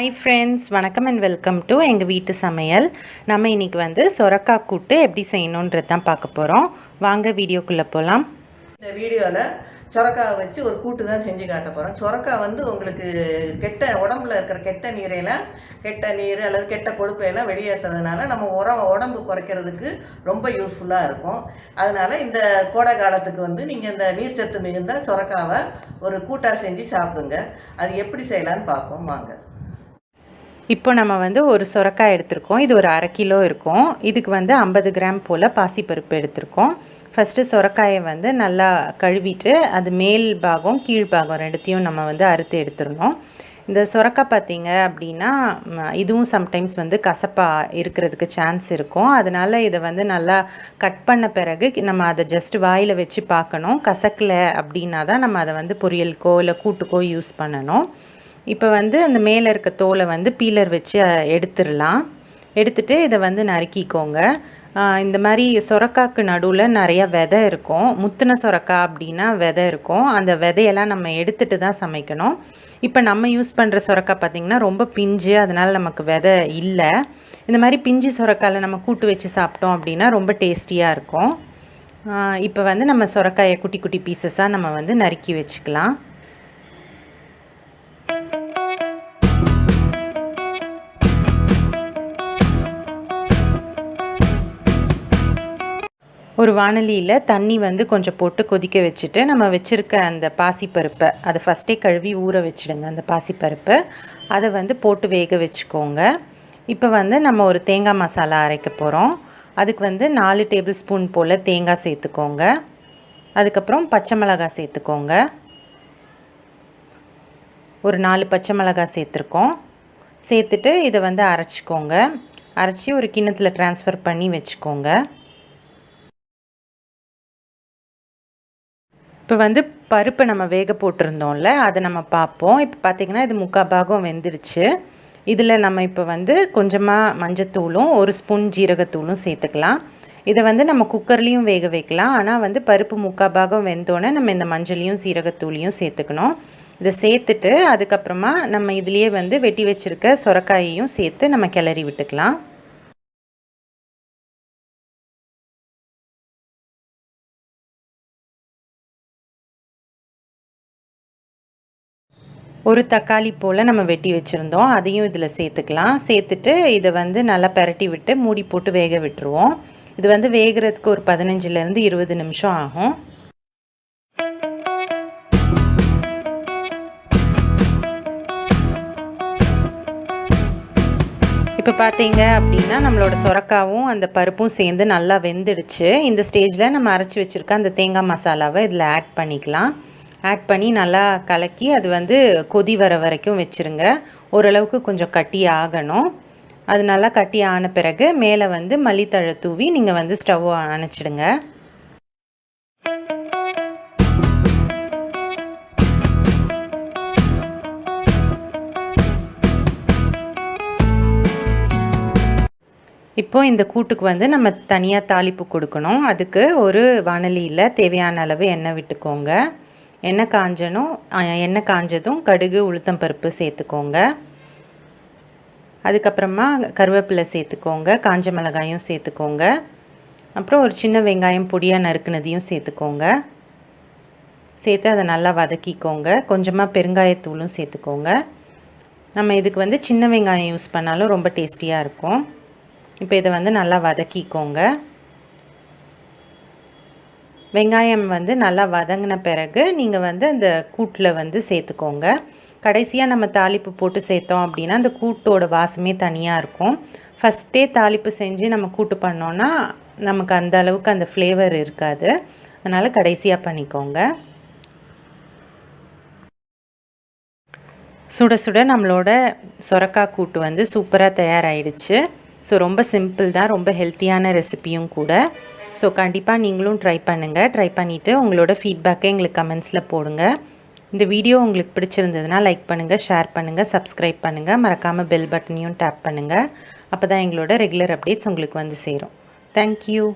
Hi friends, வணக்கம் and welcome to எங்கள் வீட்டு சமையல். நம்ம இன்றைக்கி வந்து சொரக்காய் கூட்டு எப்படி செய்யணுன்றது தான் பார்க்க போகிறோம். வாங்க வீடியோக்குள்ளே போகலாம். இந்த வீடியோவில் சொரக்காவை வச்சு ஒரு கூட்டு தான் செஞ்சு காட்ட போகிறோம். சொரக்காய் வந்து உங்களுக்கு உடம்புல இருக்கிற கெட்ட நீர் அல்லது கெட்ட கொழுப்பையெல்லாம் வெளியேற்றுறதுனால நம்ம உடம்பு குறைக்கிறதுக்கு ரொம்ப யூஸ்ஃபுல்லாக இருக்கும். அதனால் இந்த கோடை காலத்துக்கு வந்து நீங்கள் இந்த நீர்ச்சத்து மிகுந்த சொரக்காவை ஒரு கூட்டாக செஞ்சு சாப்பிடுங்க. அது எப்படி செய்யலான்னு பார்ப்போம் வாங்க. இப்போ நம்ம வந்து ஒரு சொரக்காய் எடுத்திருக்கோம். இது ஒரு 1/2 கிலோ இருக்கும். இதுக்கு வந்து 50 கிராம் போல் பாசிப்பருப்பு எடுத்திருக்கோம். ஃபஸ்ட்டு சொரக்காயை வந்து நல்லா கழுவிட்டு அது மேல் பாகம் கீழ் பாகம் ரெண்டுத்தையும் நம்ம வந்து அறுத்து எடுத்துடணும். இந்த சொரக்காய் பார்த்திங்க அப்படின்னா இதுவும் சம்டைம்ஸ் வந்து கசப்பாக இருக்கிறதுக்கு சான்ஸ் இருக்கும். அதனால் இதை வந்து நல்லா கட் பண்ண பிறகு நம்ம அதை ஜஸ்ட் வாயில் வச்சு பார்க்கணும். கசக்கலை அப்படின்னா தான் நம்ம அதை வந்து பொரியலுக்கோ இல்லை கூட்டுக்கோ யூஸ் பண்ணணும். இப்போ வந்து அந்த மேலே இருக்க தோலை வந்து பீலர் வச்சு எடுத்துடலாம். எடுத்துகிட்டு இதை வந்து நறுக்கிக்கோங்க. இந்த மாதிரி சொரக்காய்க்கு நடுவில் நிறையா விதை இருக்கும். முத்தின சொரக்காய் அப்படின்னா விதை இருக்கும். அந்த விதையெல்லாம் நம்ம எடுத்துகிட்டு தான் சமைக்கணும். இப்போ நம்ம யூஸ் பண்ணுற சொரக்காய் பார்த்திங்கன்னா ரொம்ப பிஞ்சு, அதனால் நமக்கு விதை இல்லை. இந்த மாதிரி பிஞ்சு சொரக்காயில் நம்ம கூட்டு வச்சு சாப்பிட்டோம் அப்படின்னா ரொம்ப டேஸ்டியாக இருக்கும். இப்போ வந்து நம்ம சொரக்காயை குட்டி குட்டி பீசஸாக நம்ம வந்து நறுக்கி வச்சுக்கலாம். ஒரு வாணலியில் தண்ணி வந்து கொஞ்சம் போட்டு கொதிக்க வச்சுட்டு நம்ம வச்சுருக்க அந்த பாசிப்பருப்பை அதை ஃபஸ்ட்டே கழுவி ஊற வச்சுடுங்க. அந்த பாசிப்பருப்பு அதை வந்து போட்டு வேக வச்சுக்கோங்க. இப்போ வந்து நம்ம ஒரு தேங்காய் மசாலா அரைக்க போகிறோம். அதுக்கு வந்து 4 டேபிள் ஸ்பூன் போல் தேங்காய் சேர்த்துக்கோங்க. அதுக்கப்புறம் பச்சை மிளகாய் சேர்த்துக்கோங்க. ஒரு 4 பச்சை மிளகாய் சேர்த்துருக்கோம். சேர்த்துட்டு இதை வந்து அரைச்சிக்கோங்க. அரைச்சி ஒரு கிண்ணத்தில் ட்ரான்ஸ்ஃபர் பண்ணி வச்சுக்கோங்க. இப்போ வந்து பருப்பை நம்ம வேக போட்டிருந்தோம்ல, அதை நம்ம பார்ப்போம். இப்போ பார்த்திங்கன்னா இது 3/4 பாகம் வெந்துருச்சு. இதில் நம்ம இப்போ வந்து கொஞ்சமாக மஞ்சத்தூளும் 1 ஸ்பூன் ஜீரகத்தூளும் சேர்த்துக்கலாம். இதை வந்து நம்ம குக்கர்லேயும் வேக வைக்கலாம். ஆனால் வந்து பருப்பு 3/4 பாகம் வெந்தோடனே நம்ம இந்த மஞ்சளையும் சீரகத்தூளையும் சேர்த்துக்கணும். இதை சேர்த்துட்டு அதுக்கப்புறமா நம்ம இதுலேயே வந்து வெட்டி வச்சுருக்க சொரக்காயையும் சேர்த்து நம்ம கிளறி விட்டுக்கலாம். ஒரு தக்காளி போல் நம்ம வெட்டி வச்சுருந்தோம், அதையும் இதில் சேர்த்துக்கலாம். சேர்த்துட்டு இதை வந்து நல்லா பரட்டி விட்டு மூடி போட்டு வேக விட்டுருவோம். இது வந்து வேகிறதுக்கு ஒரு 15லேருந்து 20 நிமிஷம் ஆகும். இப்போ பார்த்தீங்க அப்படின்னா நம்மளோட சொரக்காவும் அந்த பருப்பும் சேர்ந்து நல்லா வெந்துடுச்சு. இந்த ஸ்டேஜில் நம்ம அரைச்சி வச்சுருக்க அந்த தேங்காய் மசாலாவை இதில் ஆட் பண்ணிக்கலாம். ஆட் பண்ணி நல்லா கலக்கி அது வந்து கொதி வர வரைக்கும் வச்சுருங்க. ஓரளவுக்கு கொஞ்சம் கட்டி ஆகணும். அது நல்லா கட்டி ஆன பிறகு மேலே வந்து மல்லித்தழை தூவி நீங்கள் வந்து ஸ்டவ் அணைச்சிடுங்க. இப்போது இந்த கூட்டுக்கு வந்து நம்ம தனியாக தாளிப்பு கொடுக்கணும். அதுக்கு ஒரு வாணலியில் தேவையான அளவு எண்ணெய் விட்டுக்கோங்க. எண்ணெய் காஞ்சதும் கடுகு உளுத்தம்பருப்பு சேர்த்துக்கோங்க. அதுக்கப்புறமா கருவேப்பிலை சேர்த்துக்கோங்க. காஞ்ச மிளகாயும் சேர்த்துக்கோங்க. அப்புறம் ஒரு சின்ன வெங்காயம் பொடியாக நறுக்குனதையும் சேர்த்துக்கோங்க. சேர்த்து அதை நல்லா வதக்கிக்கோங்க. கொஞ்சமாக பெருங்காயத்தூளும் சேர்த்துக்கோங்க. நம்ம இதுக்கு வந்து சின்ன வெங்காயம் யூஸ் பண்ணாலும் ரொம்ப டேஸ்டியாக இருக்கும். இப்போ இதை வந்து நல்லா வதக்கிக்கோங்க. வெங்காயம் வந்து நல்லா வதங்கின பிறகு நீங்கள் வந்து அந்த கூட்டில் வந்து சேர்த்துக்கோங்க. கடைசியாக நம்ம தாளிப்பு போட்டு சேர்த்தோம் அப்படின்னா அந்த கூட்டோட வாசமே தனியாக இருக்கும். ஃபஸ்ட்டே தாளிப்பு செஞ்சு நம்ம கூட்டு பண்ணோன்னா நமக்கு அந்த அளவுக்கு அந்த ஃப்ளேவர் இருக்காது. அதனால் கடைசியாக பண்ணிக்கோங்க. சுட சுட நம்மளோட சொரக்காய் கூட்டு வந்து சூப்பராக தயாராகிடுச்சு. ஸோ ரொம்ப சிம்பிள் தான், ரொம்ப ஹெல்த்தியான ரெசிபியும் கூட. ஸோ கண்டிப்பாக நீங்களும் ட்ரை பண்ணுங்கள். ட்ரை பண்ணிவிட்டு உங்களோட ஃபீட்பேக்கை எங்களுக்கு கமெண்ட்ஸில் போடுங்க. இந்த வீடியோ உங்களுக்கு பிடிச்சிருந்ததுன்னா லைக் பண்ணுங்கள், ஷேர் பண்ணுங்கள், சப்ஸ்கிரைப் பண்ணுங்கள். மறக்காமல் பெல் பட்டனையும் டேப் பண்ணுங்கள். அப்போ தான் எங்களோட ரெகுலர் அப்டேட்ஸ் உங்களுக்கு வந்து சேரும். தேங்க்யூ.